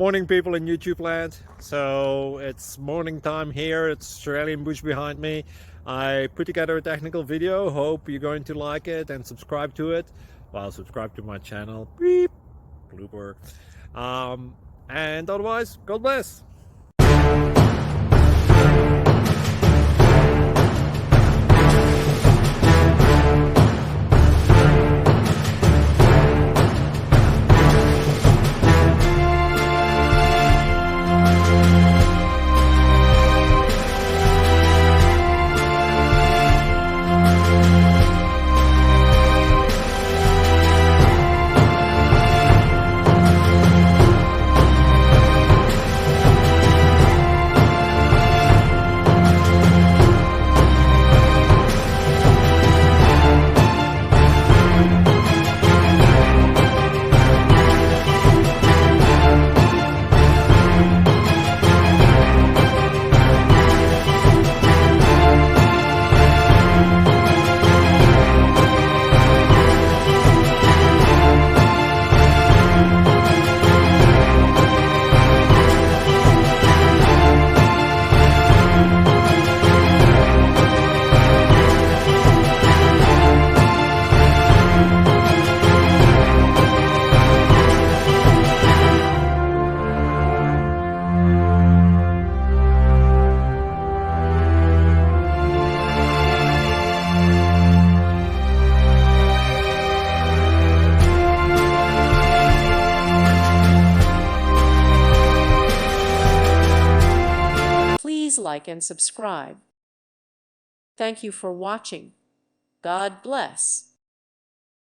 Morning people in YouTube land. So it's morning time here. It's Australian bush behind me. I put together a technical video. Hope you're going to like it and subscribe to it. Well, subscribe to my channel. Beep. Blooper. And otherwise, God bless. Please like and subscribe. Thank you for watching. God bless.